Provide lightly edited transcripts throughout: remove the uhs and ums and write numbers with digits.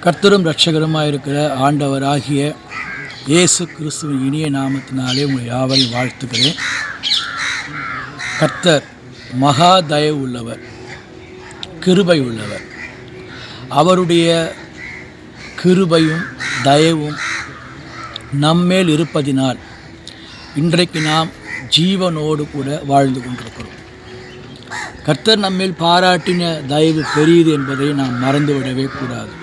கர்த்தரும் இரட்சகருமாக இருக்கிற ஆண்டவராகிய இயேசு கிறிஸ்துவின் இனிய நாமத்தினாலே உங்களை யாவரையும் வாழ்த்துக்கிறேன். கர்த்தர் மகா தயவு உள்ளவர், கிருபை உள்ளவர். அவருடைய கிருபையும் தயவும் நம்மேல் இருப்பதினால் இன்றைக்கு நாம் ஜீவனோடு கூட வாழ்ந்து கொண்டிருக்கிறோம். கர்த்தர் நம்மேல் பாராட்டின தயவு பெரியது என்பதை நாம் மறந்துவிடவே கூடாது.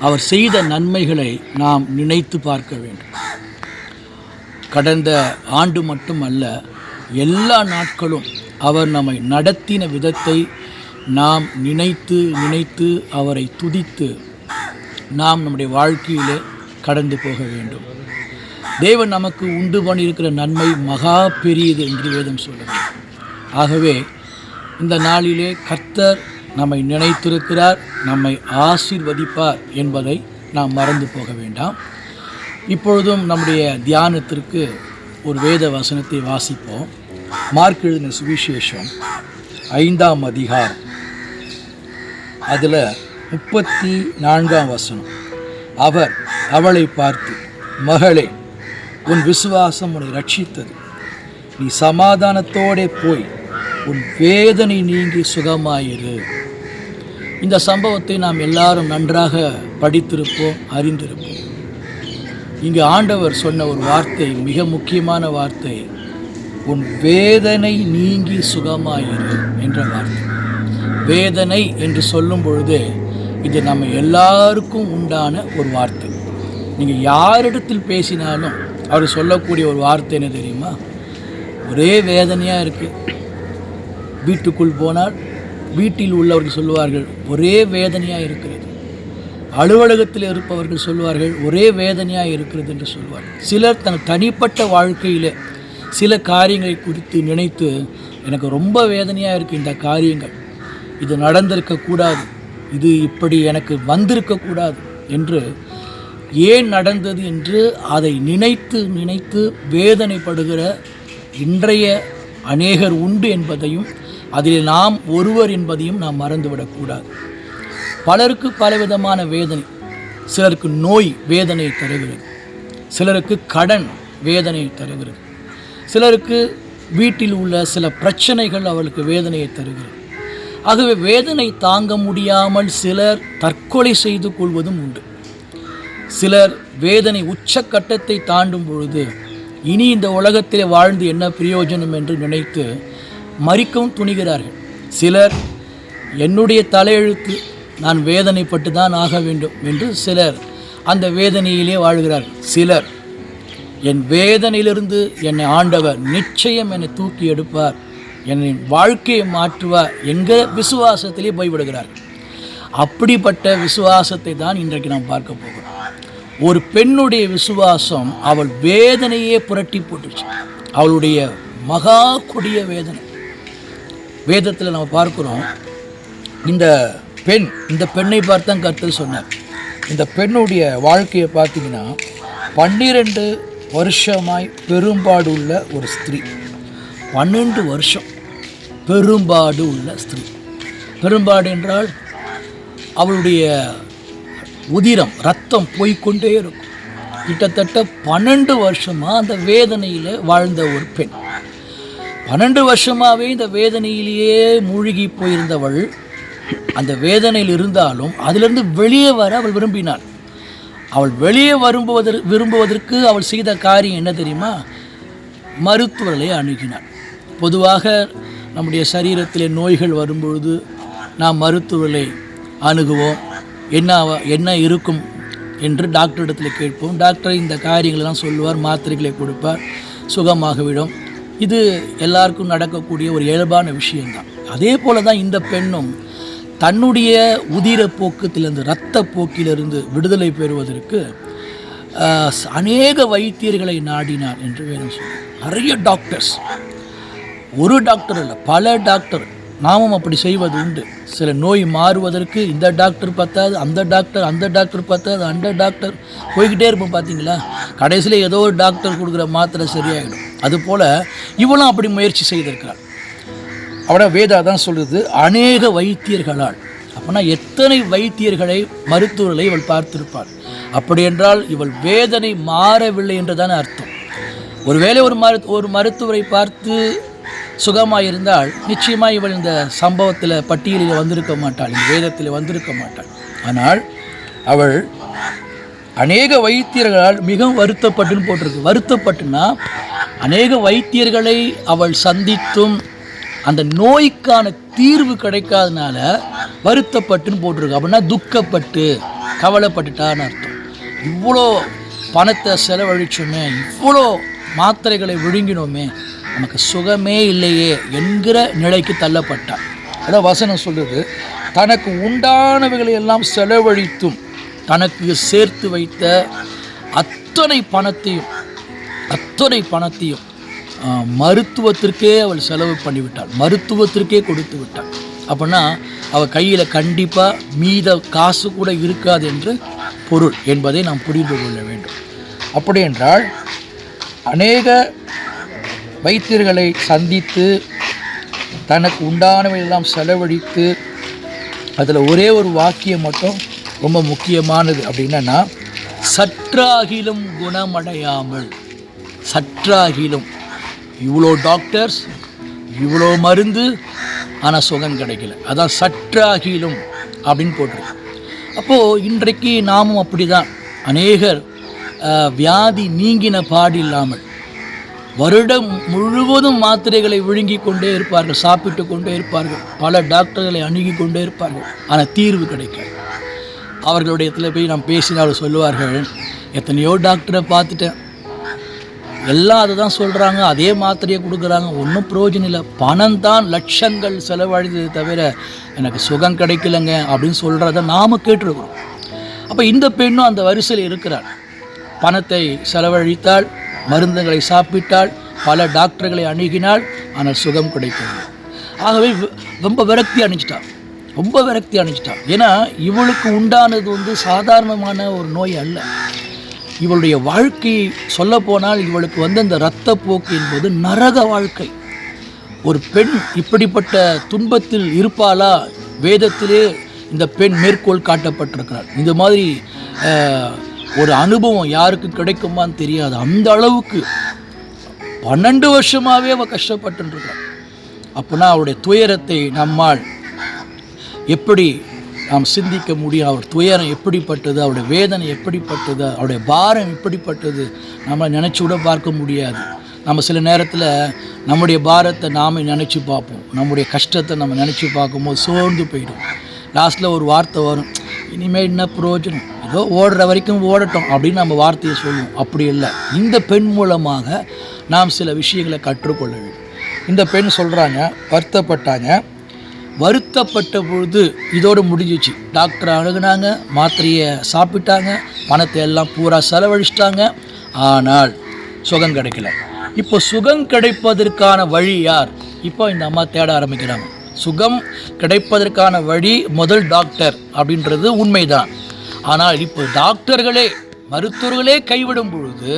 அவர் செய்த நன்மைகளை நாம் நினைத்து பார்க்க வேண்டும். கடந்த ஆண்டு மட்டுமல்ல, எல்லா நாட்களும் அவர் நம்மை நடத்தின விதத்தை நாம் நினைத்து அவரை துதித்து நாம் நம்முடைய வாழ்க்கையிலே கடந்து போக வேண்டும். தேவன் நமக்கு உண்டு பண்ணியிருக்கிற நன்மை மகா பெரியது என்று வேதம் சொல்லுங்கள். ஆகவே இந்த நாளிலே கர்த்தர் நம்மை நினைத்திருக்கிறார், நம்மை ஆசீர்வதிப்பார் என்பதை நாம் மறந்து போக வேண்டாம். இப்பொழுதும் நம்முடைய தியானத்திற்கு ஒரு வேத வசனத்தை வாசிப்போம். மார்க் எழுதின சுவிசேஷம் 5ஆம் அதிகாரம், அதில் 34ஆம் வசனம். அவர் அவளை பார்த்து, மகளே, உன் விசுவாசம் உன்னை ரட்சித்தது. நீ சமாதானத்தோடே போய் உன் வேதனை நீங்கி சுகமாயிரு. இந்த சம்பவத்தை நாம் எல்லாரும் நன்றாக படித்திருப்போம், அறிந்திருப்போம். இங்கு ஆண்டவர் சொன்ன ஒரு வார்த்தை, மிக முக்கியமான வார்த்தை, உன் வேதனை நீங்கி சுகமாயிரு என்ற வார்த்தை. வேதனை என்று சொல்லும் பொழுதே இது நம்ம எல்லாருக்கும் உண்டான ஒரு வார்த்தை. நீங்கள் யாரிடத்தில் பேசினாலும் அவர் சொல்லக்கூடிய ஒரு வார்த்தை என்ன தெரியுமா? ஒரே வேதனையாக இருக்குது. வீட்டுக்குள் போனால் வீட்டில் உள்ளவர்கள் சொல்லுவார்கள், ஒரே வேதனையாக இருக்கிறது. அலுவலகத்தில் இருப்பவர்கள் சொல்லுவார்கள், ஒரே வேதனையாக இருக்கிறது என்று சொல்வார்கள். சிலர் தன் தனிப்பட்ட வாழ்க்கையில் சில காரியங்களை குறித்து நினைத்து, எனக்கு ரொம்ப வேதனையாக இருக்குது இந்த காரியங்கள், இது நடந்திருக்கக்கூடாது, இது இப்படி எனக்கு வந்திருக்கக்கூடாது என்று, ஏன் நடந்தது என்று அதை நினைத்து வேதனைப்படுகிற இன்றைய அநேகர் உண்டு என்பதையும், அதில் நாம் ஒருவர் என்பதையும் நாம் மறந்துவிடக்கூடாது. பலருக்கு பலவிதமான வேதனை. சிலருக்கு நோய் வேதனையை தருகிறது, சிலருக்கு கடன் வேதனையை தருகிறது, சிலருக்கு வீட்டில் உள்ள சில பிரச்சனைகள் அவளுக்கு வேதனையை தருகிறது. ஆகவே வேதனை தாங்க முடியாமல் சிலர் தற்கொலை செய்து கொள்வதும் உண்டு. சிலர் வேதனை உச்சக்கட்டத்தை தாண்டும் பொழுது, இனி இந்த உலகத்தில் வாழ்ந்து என்ன பிரயோஜனம் என்று நினைத்து மரிக்கவும் துணிகிறார்கள். சிலர் என்னுடைய தலையெழுத்து, நான் வேதனைப்பட்டு தான் ஆக வேண்டும் என்று சிலர் அந்த வேதனையிலே வாழ்கிறார்கள். சிலர் என் வேதனையிலிருந்து என்னை ஆண்டவர் நிச்சயம் என்னை தூக்கி எடுப்பார், என்னை வாழ்க்கையை மாற்றுவார் என்கிற விசுவாசத்திலே போய்விடுகிறார்கள். அப்படிப்பட்ட விசுவாசத்தை தான் இன்றைக்கு நாம் பார்க்க போகிறோம். ஒரு பெண்ணுடைய விசுவாசம் அவள் வேதனையே புரட்டி போட்டுச்சு. அவளுடைய மகா கொடிய வேதனை. வேதத்தில் நம்ம பார்க்குறோம், இந்த பெண்ணை பார்த்து தான் கர்த்தர் சொன்னார். இந்த பெண்ணுடைய வாழ்க்கையை பார்த்தீங்கன்னா, 12 வருஷமாய் பெரும்பாடு உள்ள ஒரு ஸ்திரீ. 12 வருஷம் பெரும்பாடு உள்ள ஸ்திரீ. பெரும்பாடு என்றால் அவளுடைய உதிரம், ரத்தம் போய்கொண்டே இருக்கும். கிட்டத்தட்ட 12 வருஷமாக அந்த வேதனையில் வாழ்ந்த ஒரு பெண். 12 வருஷமாகவே இந்த வேதனையிலேயே மூழ்கி போயிருந்தவள், அந்த வேதனையில் இருந்தாலும் அதிலிருந்து வெளியே வர அவள் விரும்பினாள். அவள் வெளியே விரும்புவதற்கு அவள் செய்த காரியம் என்ன தெரியுமா? மருத்துவர்களை அணுகினாள். பொதுவாக நம்முடைய சரீரத்தில் நோய்கள் வரும்பொழுது நாம் மருத்துவர்களை அணுகுவோம். என்ன இருக்கும் என்று டாக்டரிடத்தில் கேட்போம். டாக்டர் இந்த காரியங்களெல்லாம் சொல்லுவார், மாத்திரைகளை கொடுப்பார், சுகமாகிவிடும். இது எல்லாருக்கும் நடக்கக்கூடிய ஒரு இயல்பான விஷயம்தான். அதே போல தான் இந்த பெண்ணும் தன்னுடைய உதிரப்போக்கத்திலிருந்து, இரத்த போக்கிலிருந்து விடுதலை பெறுவதற்கு அநேக வைத்தியர்களை நாடினார் என்று வேணும் சொல்லுவோம். நிறைய டாக்டர்ஸ், ஒரு டாக்டர் இல்லை, பல டாக்டர். நாமும் அப்படி செய்வது உண்டு. சில நோய் மாறுவதற்கு இந்த டாக்டர் பார்த்தாது, அந்த டாக்டர் பார்த்தாது, அந்த டாக்டர் போய்கிட்டே இருப்போம். பார்த்தீங்களா, கடைசியில் ஏதோ ஒரு டாக்டர் கொடுக்குற மாத்திரை சரியாயிடும். அதுபோல் இவளும் அப்படி முயற்சி செய்திருக்கிறாள். அவட வேதா தான் சொல்லுது, அநேக வைத்தியர்களால். அப்போ அப்படின்னா எத்தனை வைத்தியர்களை மருத்துவர்களை இவள் பார்த்திருப்பாள். அப்படி என்றால் இவள் வேதனை மாறவில்லை என்றுதானே அர்த்தம். ஒருவேளை ஒரு மருத்துவரை பார்த்து சுகமாயிருந்தால் நிச்சயமாக இவள் இந்த சம்பவத்தில் பட்டியலில் வந்திருக்க மாட்டாள், இந்த வேதத்தில் வந்திருக்க மாட்டாள். ஆனால் அவள் அநேக வைத்தியர்களால் மிகவும் வருத்தப்பட்டுன்னு போட்டிருக்கு. வருத்தப்பட்டுன்னா அநேக வைத்தியர்களை அவள் சந்தித்தும் அந்த நோய்க்கான தீர்வு கிடைக்காதனால வருத்தப்பட்டுன்னு போட்டிருக்கு. அப்படின்னா துக்கப்பட்டு கவலைப்பட்டுட்டான்னு அர்த்தம். இவ்வளோ பணத்தை செலவழிச்சோமே, இவ்வளோ மாத்திரைகளை விழுங்கினோமே, நமக்கு சுகமே இல்லையே என்கிற நிலைக்கு தள்ளப்பட்டாள். அதான் வசனம் சொல்லுது, தனக்கு உண்டானவைகளை எல்லாம் செலவழித்தும் தனக்கு சேர்த்து வைத்த அத்தனை பணத்தையும் மருத்துவத்திற்கே அவள் செலவு பண்ணிவிட்டாள், மருத்துவத்திற்கே கொடுத்து விட்டாள். அப்படின்னா அவள் கையில் கண்டிப்பாக மீத காசு கூட இருக்காது என்று பொருள் என்பதை நாம் புரிந்து கொள்ள வேண்டும். அப்படி என்றால் அநேக வைத்தியர்களை சந்தித்து தனக்கு உண்டானவையெல்லாம் செலவழித்து, அதில் ஒரே ஒரு வாக்கியம் மட்டும் ரொம்ப முக்கியமானது. அப்படின்னா சற்றாகிலும் குணமடையாமல், சற்றாகிலும், இவ்வளோ டாக்டர்ஸ், இவ்வளோ மருந்து, ஆனால் சுகம் கிடைக்கல. அதான் சற்றாகிலும் அப்படின்னு போட்டிருக்கு. அப்போது இன்றைக்கு நாமும் அப்படி தான். அநேகர் வியாதி நீங்கின பாடில்லாமல் வருடம் முழுவதும் மாத்திரைகளை விழுங்கி கொண்டே இருப்பார்கள், சாப்பிட்டு கொண்டே இருப்பார்கள், பல டாக்டர்களை அணுகி கொண்டே இருப்பார்கள், ஆனால் தீர்வு கிடைக்காது. அவர்களுடைய இடத்துல போய் நாம் பேசினாலும் சொல்லுவார்கள், எத்தனையோ டாக்டரை பார்த்துட்டேன், எல்லாம் அதை தான் சொல்கிறாங்க, அதே மாத்திரையை கொடுக்குறாங்க, ஒன்றும் பிரயோஜனம் இல்லை, பணம் தான் லட்சங்கள் செலவழித்தது தவிர எனக்கு சுகம் கிடைக்கலங்க அப்படின்னு சொல்கிறத நாம் கேட்டிருக்கிறோம். அப்போ இந்த பெண்ணும் அந்த வரிசையில் இருக்கிறாள். பணத்தை செலவழித்தாள், மருந்துகளை சாப்பிட்டாள், பல டாக்டர்களை அணுகினாள், ஆனால் சுகம் கிடைக்கவில்லை. ஆகவே ரொம்ப விரக்தி அணிஞ்சிட்டாள். ஏன்னா இவளுக்கு உண்டானது சாதாரணமான ஒரு நோய் அல்ல. இவளுடைய வாழ்க்கை சொல்லப்போனால் இவளுக்கு இந்த இரத்தப்போக்கு என்பது நரக வாழ்க்கை. ஒரு பெண் இப்படிப்பட்ட துன்பத்தில் இருப்பாளா? வேதத்திலே இந்த பெண் மேற்கோள் காட்டப்பட்டிருக்கிறாள். இந்த மாதிரி ஒரு அனுபவம் யாருக்கு கிடைக்குமான்னு தெரியாது. அந்த அளவுக்கு 12 வருஷமாகவே அவள் கஷ்டப்பட்டுருக்கிறாள். அப்படின்னா அவளுடைய துயரத்தை நம்மால் எப்படி நாம் சிந்திக்க முடியும்? அவருடைய துயரம் எப்படிப்பட்டது, அவருடைய வேதனை எப்படிப்பட்டது, அவருடைய பாரம் எப்படிப்பட்டது நம்ம நினச்சி கூட பார்க்க முடியாது. நம்ம சில நேரத்தில் நம்முடைய பாரத்தை நாம் நினச்சி பார்ப்போம், நம்முடைய கஷ்டத்தை நம்ம நினச்சி பார்க்கும்போது சோர்ந்து போயிடும். லாஸ்ட்டில் ஒரு வார்த்தை வரும், இனிமேல் என்ன பிரயோஜனம், ஏதோ ஓடுற வரைக்கும் ஓடட்டும் அப்படின்னு நம்ம வார்த்தையை சொல்லுவோம். அப்படி இல்லை. இந்த பெண் மூலமாக நாம் சில விஷயங்களை கற்றுக்கொள்ள வேண்டும். இந்த பெண் சொல்கிறாங்க, வருத்தப்பட்ட பொழுது இதோடு முடிஞ்சிச்சு. டாக்டரை அணுகுனாங்க, மாத்திரையை சாப்பிட்டாங்க, பணத்தை எல்லாம் பூரா செலவழிச்சிட்டாங்க, ஆனால் சுகம் கிடைக்கல. இப்போ சுகம் கிடைப்பதற்கான வழி யார்? இப்போ இந்த அம்மா தேட ஆரம்பிக்கிறாங்க. சுகம் கிடைப்பதற்கான வழி முதல் டாக்டர் அப்படின்றது உண்மைதான். ஆனால் இப்போ மருத்துவர்களே கைவிடும் பொழுது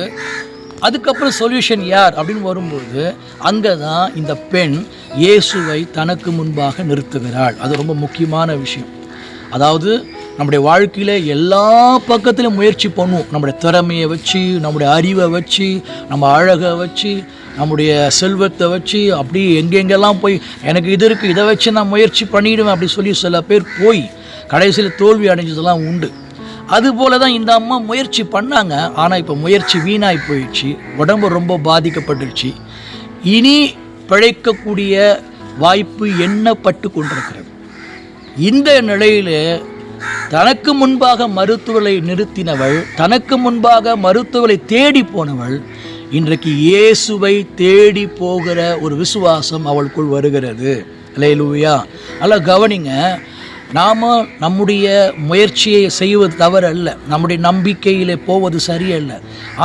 அதுக்கப்புறம் சொல்யூஷன் யார் அப்படின்னு வரும்பொழுது அங்கே தான் இந்த பெண் இயேசுவை தனக்கு முன்பாக நிறுத்துகிறாள். அது ரொம்ப முக்கியமான விஷயம். அதாவது நம்முடைய வாழ்க்கையில் எல்லா பக்கத்திலும் முயற்சி பண்ணுவோம். நம்முடைய திறமையை வச்சு, நம்முடைய அறிவை வச்சு, நம்ம அழகை வச்சு, நம்முடைய செல்வத்தை வச்சு, அப்படி எங்கெங்கெல்லாம் போய் எனக்கு இது இருக்குது, இதை வச்சு நான் முயற்சி பண்ணிவிடுவேன் அப்படி சொல்லி சில பேர் போய் கடைசியில் தோல்வி அடைஞ்சதெல்லாம் உண்டு. அதுபோல தான் இந்த அம்மா முயற்சி பண்ணாங்க. ஆனால் இப்போ முயற்சி வீணாகி போயிடுச்சு, உடம்பு ரொம்ப பாதிக்கப்பட்டுருச்சு. இனி பிழைக்கக்கூடிய வாய்ப்பு எண்ணப்பட்டு கொண்டிருக்கிறது. இந்த நிலையில் தனக்கு முன்பாக மருத்துவரை நிறுத்தினவள், தனக்கு முன்பாக மருத்துவரை தேடி போனவள், இன்றைக்கு இயேசுவை தேடி போகிற ஒரு விசுவாசம் அவளுக்குள் வருகிறது. அல்லேலூயா. அல்ல கவனிங்க, நாம் நம்முடைய முயற்சியை செய்வது தவறல்ல, நம்முடைய நம்பிக்கையிலே போவது சரியல்ல.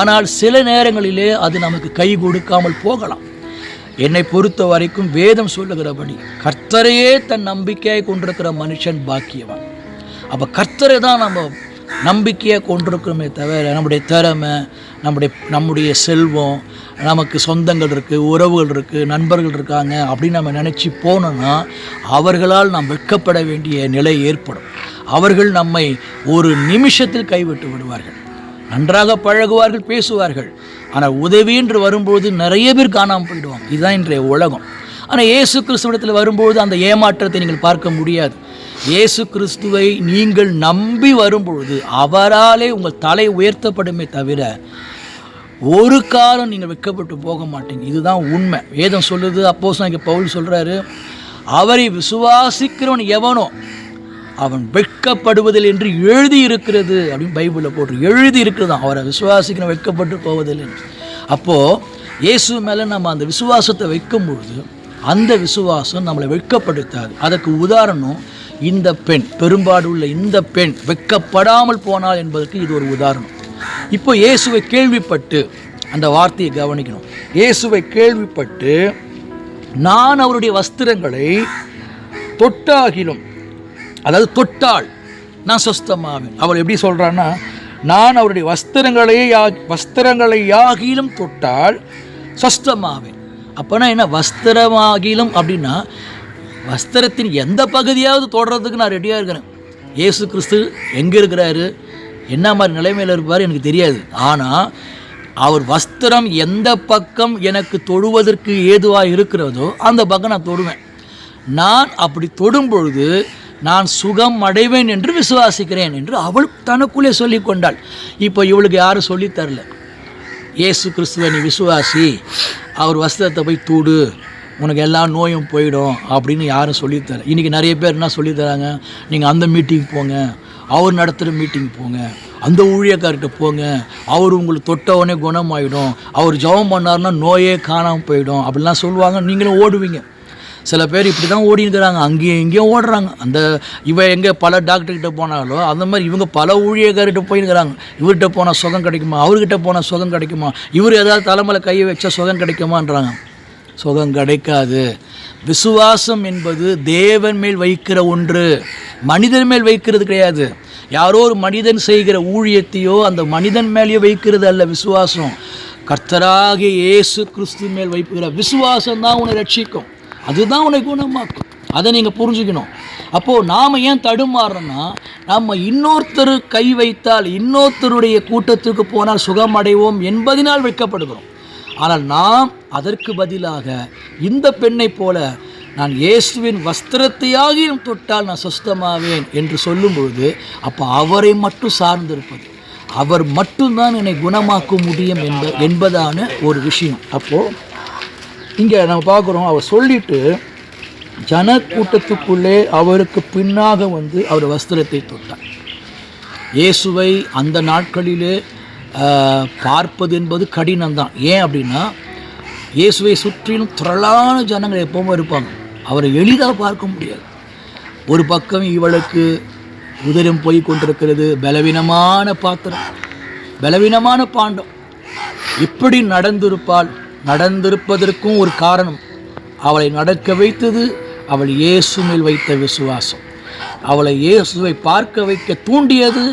ஆனால் சில நேரங்களிலே அது நமக்கு கை கொடுக்காமல் போகலாம். என்னை பொறுத்த வரைக்கும் வேதம் சொல்லுகிறபடி கர்த்தரையே தன் நம்பிக்கையை கொண்டிருக்கிற மனுஷன் பாக்கியவான். அப்போ கர்த்தரை தான் நம்ம நம்பிக்கையாக கொண்டிருக்கிறோமே தவிர நம்முடைய திறமை, நம்முடைய செல்வம், நமக்கு சொந்தங்கள் இருக்குது, உறவுகள் இருக்குது, நண்பர்கள் இருக்காங்க அப்படின்னு நம்ம நினச்சி போனோன்னா அவர்களால் நாம் வெட்கப்பட வேண்டிய நிலை ஏற்படும். அவர்கள் நம்மை ஒரு நிமிஷத்தில் கைவிட்டு விடுவார்கள். நன்றாக பழகுவார்கள், பேசுவார்கள். ஆனால் உதவி என்று வரும்போது நிறைய பேர் காணாமல் போயிடுவாங்க. இதுதான் இன்றைய உலகம். ஆனால் இயேசு கிறிஸ்துவிடத்தில் வரும்போது அந்த ஏமாற்றத்தை நீங்கள் பார்க்க முடியாது. இயேசு கிறிஸ்துவை நீங்கள் நம்பி வரும்பொழுது அவராலே உங்கள் தலை உயர்த்தப்படுமே தவிர ஒரு காலம் நீங்கள் வெட்கப்பட்டு போக மாட்டீங்க. இதுதான் உண்மை. வேதம் சொல்லுது. அப்போஸ்தலனாகிய பவுல் சொல்கிறாரு, அவரை விசுவாசிக்கிறவன் எவனோ அவன் வெட்கப்படுவதில் என்று எழுதியிருக்கிறது அப்படின்னு பைபிளில் போட்டு எழுதியிருக்கிறது தான். அவரை விசுவாசிக்கிறவன் வெட்கப்பட்டு போவதில்லை. அப்போது இயேசு மேலே நம்ம அந்த விசுவாசத்தை வைக்கும் பொழுது அந்த விசுவாசம் நம்மளை வெட்கப்படுத்தாது. அதற்கு உதாரணம் இந்த பெண், பெரும்பாடு உள்ள இந்த பெண் வெட்கப்படாமல் போனாள் என்பதற்கு இது ஒரு உதாரணம். இப்போ இயேசுவை கேள்விப்பட்டு, அந்த வார்த்தையை கவனிக்கணும், இயேசுவை கேள்விப்பட்டு நான் அவருடைய வஸ்திரங்களை தொட்டாகிலும், அதாவது தொட்டாள் நான் சொஸ்தமாவேன். அவள் எப்படி சொல்கிறான்னா, நான் அவருடைய வஸ்திரங்களை யாகிலும் தொட்டால் சொஸ்தமாவேன். அப்போனா என்ன வஸ்திரமாகிலும் அப்படின்னா வஸ்திரத்தின் எந்த பகுதியாவது தொடுறதுக்கு நான் ரெடியாக இருக்கிறேன். இயேசு கிறிஸ்து எங்கே இருக்கிறாரு, என்ன மாதிரி நிலைமையில் இருப்பார் எனக்கு தெரியாது. ஆனால் அவர் வஸ்திரம் எந்த பக்கம் எனக்கு தொடுவதற்கு ஏதுவாக இருக்கிறதோ அந்த பக்கம் நான் தொடுவேன். நான் அப்படி தொடும் பொழுது நான் சுகம் அடைவேன் என்று விசுவாசிக்கிறேன் என்று அவள் தனக்குள்ளே சொல்லி கொண்டாள். இப்போ இவளுக்கு யாரும் சொல்லித்தரல, இயேசு கிறிஸ்துவை நீ விசுவாசி, அவர் வஸ்திரத்தை போய் தூடு, உனக்கு எல்லா நோயும் போயிடும் அப்படின்னு யாரும் சொல்லித்தர. இன்றைக்கி நிறைய பேர் என்ன சொல்லித்தராங்க, நீங்கள் அந்த மீட்டிங் போங்க, அவர் நடத்துகிற மீட்டிங் போங்க, அந்த ஊழியக்கார்கிட்ட போங்க, அவர் உங்களுக்கு தொட்டவனே குணமாயிடும், அவர் ஜெபம் பண்ணார்னா நோயே காணாமல் போயிடும் அப்படிலாம் சொல்லுவாங்க. நீங்களும் ஓடுவீங்க. சில பேர் இப்படி தான் ஓடினுக்கிறாங்க, அங்கேயும் இங்கேயும் ஓடுறாங்க. இவன் எங்கே பல டாக்டர்கிட்ட போனாலும் அந்த மாதிரி இவங்க பல ஊழியக்கார்கிட்ட போயிருக்கிறாங்க. இவர்கிட்ட போனால் சுகம் கிடைக்குமா, அவர்கிட்ட போனால் சுகம் கிடைக்குமா, இவர் ஏதாவது தலைமையில் கையை வச்சா சுகம் கிடைக்குமான்றாங்க. சுகம் கிடைக்காது. விசுவாசம் என்பது தேவன் மேல் வைக்கிற ஒன்று, மனிதன் மேல் வைக்கிறது கிடையாது. யாரோ ஒரு மனிதன் செய்கிற ஊழியத்தையோ அந்த மனிதன் மேலேயோ வைக்கிறது அல்ல விசுவாசம். கர்த்தராகிய இயேசு கிறிஸ்து மேல் வைக்கிற விசுவாசம் தான் உன்னை ரட்சிக்கும், அதுதான் உன்னை குணமாக்கும். அதை நீங்கள் புரிஞ்சுக்கணும். அப்போது நாம் ஏன் தடுமாறுறோன்னா, நம்ம இன்னொருத்தர் கை வைத்தால், இன்னொருத்தருடைய கூட்டத்திற்கு போனால் சுகம் அடைவோம் என்பதினால் வைக்கப்படுகிறோம். ஆனால் நாம் அதற்கு பதிலாக இந்த பெண்ணை போல நான் இயேசுவின் வஸ்திரத்தையாகியும் தொட்டால் நான் சொஸ்தமாவேன் என்று சொல்லும்பொழுது அப்போ அவரை மட்டும் சார்ந்திருப்பது, அவர் மட்டும்தான் என்னை குணமாக்க முடியும் என்பதான ஒரு விஷயம். அப்போது இங்கே நம்ம பார்க்குறோம், அவர் சொல்லிட்டு ஜனக்கூட்டத்துக்குள்ளே அவருக்கு பின்னாக வந்து அவர் வஸ்திரத்தை தொட்டார். இயேசுவை அந்த நாட்களிலே பார்ப்பது என்பது கடினம்தான். ஏன் அப்படின்னா இயேசுவை சுற்றிலும் திரளான ஜனங்கள் எப்பவும் இருப்பாங்க, அவரை எளிதாக பார்க்க முடியாது. ஒரு பக்கம் இவளுக்கு உதரம் போய் கொண்டிருக்கிறது, பலவீனமான பாத்திரம், பலவீனமான பாண்டம். இப்படி நடந்திருப்பதற்கும் ஒரு காரணம், அவளை நடக்க வைத்தது அவள் இயேசு மேல் வைத்த விசுவாசம். அவளை இயேசுவை பார்க்க வைக்க தூண்டியது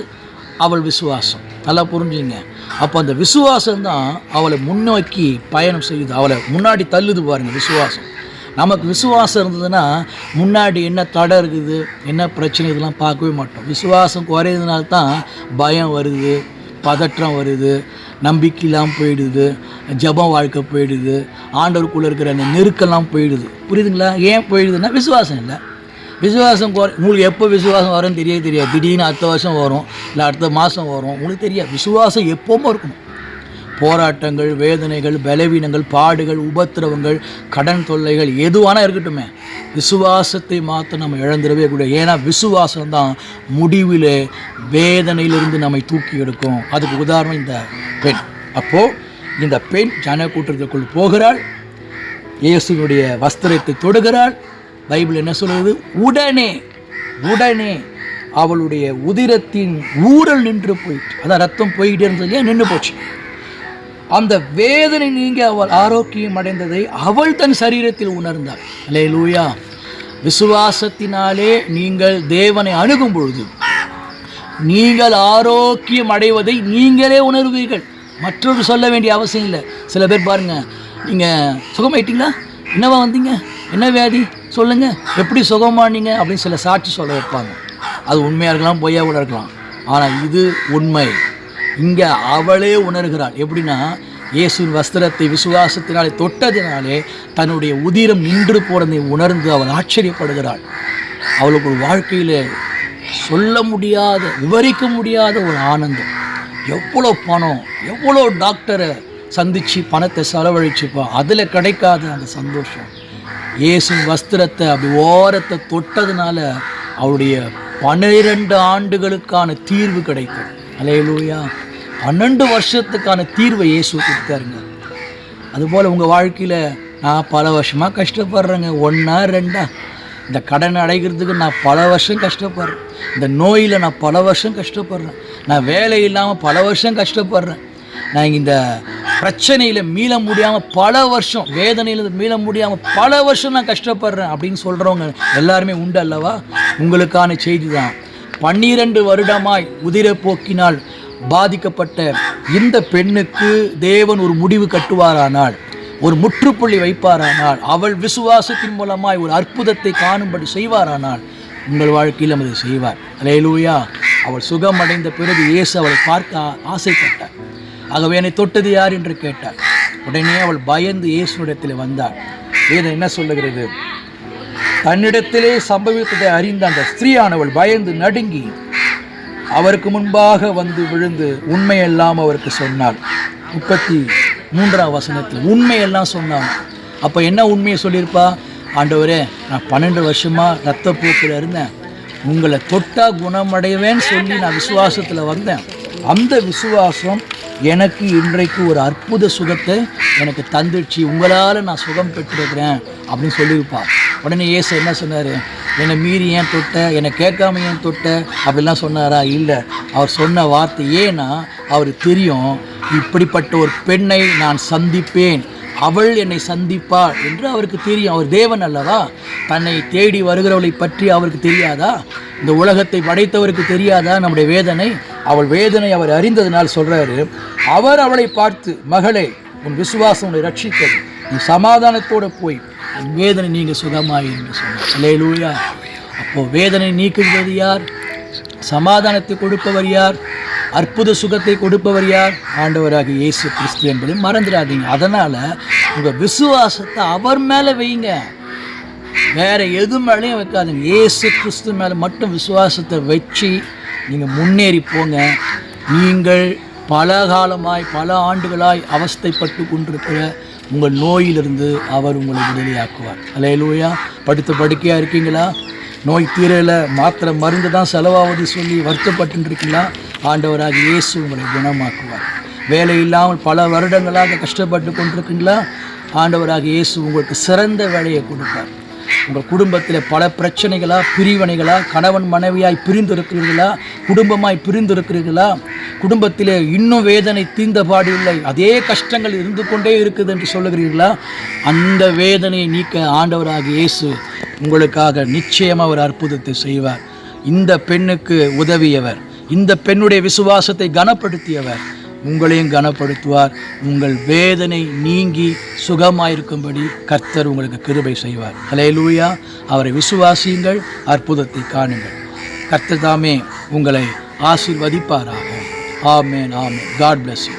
அவள் விசுவாசம். நல்லா புரிஞ்சுங்க. அப்போ அந்த விசுவாசம்தான் அவளை முன்னோக்கி பயணம் செய்யுது, அவளை முன்னாடி தள்ளுது பாருங்கள் விசுவாசம். நமக்கு விசுவாசம் இருந்ததுன்னா முன்னாடி என்ன தடை இருக்குது, என்ன பிரச்சனை, இதெல்லாம் பார்க்கவே மாட்டோம். விசுவாசம் குறையிறதுனால தான் பயம் வருது, பதற்றம் வருது, நம்பிக்கையெல்லாம் போயிடுது, ஜபம் வாழ்க்கை போயிடுது, ஆண்டவருக்குள்ளே இருக்கிற அந்த நெருக்கெல்லாம் போயிடுது. புரியுதுங்களா? ஏன் போயிடுதுன்னா விசுவாசம் இல்லை. விசுவாசம் உங்களுக்கு எப்போ விசுவாசம் வரும்னு தெரியாது. திடீர்னு அடுத்த வருஷம் வரும், இல்லை அடுத்த மாதம் வரும், உங்களுக்கு தெரியாது. விசுவாசம் எப்போவும் இருக்கணும். போராட்டங்கள், வேதனைகள், பலவீனங்கள், பாடுகள், உபத்திரவங்கள், கடன் தொல்லைகள் எதுவானா இருக்கட்டுமே, விசுவாசத்தை மாற்ற நம்ம இழந்துடவே கூடாது. ஏன்னா விசுவாசம்தான் முடிவிலே வேதனையிலிருந்து நம்மை தூக்கி எடுக்கும். அதுக்கு உதாரணம் இந்த பெண். அப்போது இந்த பெண் ஜனக்கூட்டத்துக்குள் போகிறாள், இயேசுனுடைய வஸ்திரத்தை தொடுகிறாள். பைபிள் என்ன சொல்கிறது? உடனே அவளுடைய உதிரத்தின் ஊரல் நின்று போயிட்டு, அதான் ரத்தம் போய்கிட்டே இருந்தது, நின்று போச்சு. அந்த வேதனை நீங்க அவள் ஆரோக்கியம் அடைந்ததை அவள் தன் சரீரத்தில் உணர்ந்தாள். அல்லேலூயா. விசுவாசத்தினாலே நீங்கள் தேவனை அணுகும் பொழுது நீங்கள் ஆரோக்கியம் அடைவதை நீங்களே உணர்வீர்கள். மற்றொரு சொல்ல வேண்டிய அவசியம் இல்லை. சில பேர் பாருங்கள், நீங்கள் சுகமாயிட்டீங்களா, என்னவா வந்தீங்க, என்ன வியாதி சொல்லுங்கள், எப்படி சுகமானீங்க அப்படின்னு சில சாட்சி சொல்ல வைப்பாங்க. அது உண்மையாக இருக்கலாம், பொய்யா கூட இருக்கலாம். ஆனால் இது உண்மை. இங்கே அவளே உணர்கிறாள். எப்படின்னா, இயேசுவின் வஸ்திரத்தை விசுவாசத்தினாலே தொட்டதினாலே தன்னுடைய உதிரம் நின்று போனதை உணர்ந்து அவள் ஆச்சரியப்படுகிறாள். அவளுக்கு ஒரு வாழ்க்கையில் சொல்ல முடியாத, விவரிக்க முடியாத ஒரு ஆனந்தம். எவ்வளோ பணம், எவ்வளோ டாக்டரை சந்தித்து பணத்தை செலவழிச்சுப்போம், அதில் கிடைக்காத அந்த சந்தோஷம் இயேசுவின் வஸ்திரத்தை அப்படி ஓரத்தை தொட்டதுனால அவருடைய 12 ஆண்டுகளுக்கான தீர்வு கிடைக்கும். அல்லேலூயா. 12 வருஷத்துக்கான தீர்வை இயேசு கொடுத்தாருங்க. அதுபோல் உங்கள் வாழ்க்கையில் நான் பல வருஷமாக கஷ்டப்படுறேங்க, 1 2 இந்த கடன் அடைக்கிறதுக்கு நான் பல வருஷம் கஷ்டப்படுறேன், இந்த நோயில் நான் பல வருஷம் கஷ்டப்படுறேன், நான் வேலை இல்லாமல் பல வருஷம் கஷ்டப்படுறேன், நான் இந்த பிரச்சனையில் மீள முடியாமல் பல வருஷம், வேதனையில் மீள முடியாமல் பல வருஷம் நான் கஷ்டப்படுறேன் அப்படின்னு சொல்கிறவங்க எல்லாருமே உண்டு அல்லவா? உங்களுக்கான செய்தி தான். 12 வருடமாய் உதிரப்போக்கினால் பாதிக்கப்பட்ட இந்த பெண்ணுக்கு தேவன் ஒரு முடிவு கட்டுவாரானால், ஒரு முற்றுப்புள்ளி வைப்பாரானால், அவள் விசுவாசத்தின் மூலமாய் ஒரு அற்புதத்தை காணும்படி செய்வாரானால் உங்கள் வாழ்க்கையில் அதை செய்வார். அல்லேலூயா. அவள் சுகம் அடைந்த பிறகு இயேசு அவளை பார்க்க ஆசைப்பட்டார். ஆகவே என்னை தொட்டது யார் என்று கேட்டார். உடனே அவள் பயந்து இயேசுவிடத்தில் வந்தாள். வேதம் என்ன சொல்லுகிறது? தன்னிடத்திலே சம்பவித்ததை அறிந்த அந்த ஸ்திரீயானவள் பயந்து நடுங்கி அவருக்கு முன்பாக வந்து விழுந்து உண்மையெல்லாம் அவருக்கு சொன்னாள். 33ஆம் வசனத்தில் உண்மையெல்லாம் சொன்னாள். அப்போ என்ன உண்மையை சொல்லியிருப்பா? ஆண்டவரே, நான் 12 வருஷமாக இரத்தப்போக்கில் இருந்தேன், உங்களை தொட்டா குணமடைவேன்னு சொல்லி நான் விசுவாசத்தில் வந்தேன். அந்த விசுவாசம் எனக்கு இன்றைக்கு ஒரு அற்புத சுகத்தை எனக்கு தந்துடுச்சு, உங்களால் நான் சுகம் பெற்றிருக்கிறேன் அப்படின்னு சொல்லியிருப்பார். உடனே இயேசு என்ன சொன்னார்? என்னை மீறி ஏன் தொட்ட, என்னை கேட்காம ஏன் தொட்ட அப்படிலாம் சொன்னாரா? இல்லை. அவர் சொன்ன வார்த்தை ஏன்னா அவருக்கு தெரியும், இப்படிப்பட்ட ஒரு பெண்ணை நான் சந்திப்பேன், அவள் என்னை சந்திப்பாள் என்று அவருக்கு தெரியும். அவர் தேவன் அல்லவா? தன்னை தேடி வருகிறவளை பற்றி அவருக்கு தெரியாதா? இந்த உலகத்தை படைத்தவருக்கு தெரியாதா நம்முடைய வேதனை? அவள் வேதனை அவர் அறிந்ததினால் சொல்கிறாரு, அவர் அவளை பார்த்து, மகளே, உன் விசுவாசம் உன்னை ரட்சித்தது, நீ சமாதானத்தோடு போய் உன் வேதனை நீங்கள் சுகமாயிருங்க சொன்னார். அல்லேலூயா. அப்போது வேதனை நீக்குகிறது யார்? சமாதானத்தை கொடுப்பவர் யார்? அற்புத சுகத்தை கொடுப்பவர் யார்? ஆண்டவராக இயேசு கிறிஸ்து என்பதை மறந்துடாதீங்க. அதனால் உங்கள் விசுவாசத்தை அவர் மேலே வைங்க, வேறு எது மேலேயும் வைக்காதீங்க. இயேசு கிறிஸ்து மேலே மட்டும் விசுவாசத்தை வச்சு நீங்கள் முன்னேறி போங்க. நீங்கள் பல காலமாய் பல ஆண்டுகளாய் அவஸ்தைப்பட்டு கொண்டிருக்கிற உங்கள் நோயிலிருந்து அவர் உங்களை விடுதலையாக்குவார். அல்லேலூயா. படுத்த படுக்கையாக இருக்கீங்களா? நோய் தீரலை, மாத்திரை மருந்து தான் செலவாவது சொல்லி வருத்தப்பட்டு இருக்கீங்களா? ஆண்டவராக இயேசு உங்களை குணமாக்குவார். வேலை இல்லாமல் பல வருடங்களாக கஷ்டப்பட்டு கொண்டிருக்கீங்களா? ஆண்டவராக இயேசு உங்களுக்கு சிறந்த வேலையை கொடுப்பார். உங்கள் குடும்பத்தில் பல பிரச்சனைகளா, பிரிவினைகளா, கணவன் மனைவியாய் பிரிந்திருக்கிறீர்களா, குடும்பமாய் பிரிந்திருக்கிறீர்களா, குடும்பத்திலே இன்னும் வேதனை தீர்ந்தபாடு இல்லை, அதே கஷ்டங்கள் இருந்து கொண்டே இருக்குது என்று சொல்லுகிறீர்களா? அந்த வேதனையை நீக்க ஆண்டவராக இயேசு உங்களுக்காக நிச்சயமாக ஒரு அற்புதத்தை செய்வார். இந்த பெண்ணுக்கு உதவியவர், இந்த பெண்ணுடைய விசுவாசத்தை கனப்படுத்தியவர் உங்களையும் கனப்படுத்துவார். உங்கள் வேதனை நீங்கி சுகமாயிருக்கும்படி கர்த்தர் உங்களுக்கு கிருபை செய்வார். அல்லேலூயா. அவரை விசுவாசியுங்கள், அற்புதத்தை காணுங்கள். கர்த்தர் தாமே உங்களை ஆசீர்வதிப்பாராக. ஆமென், ஆமென். God bless you.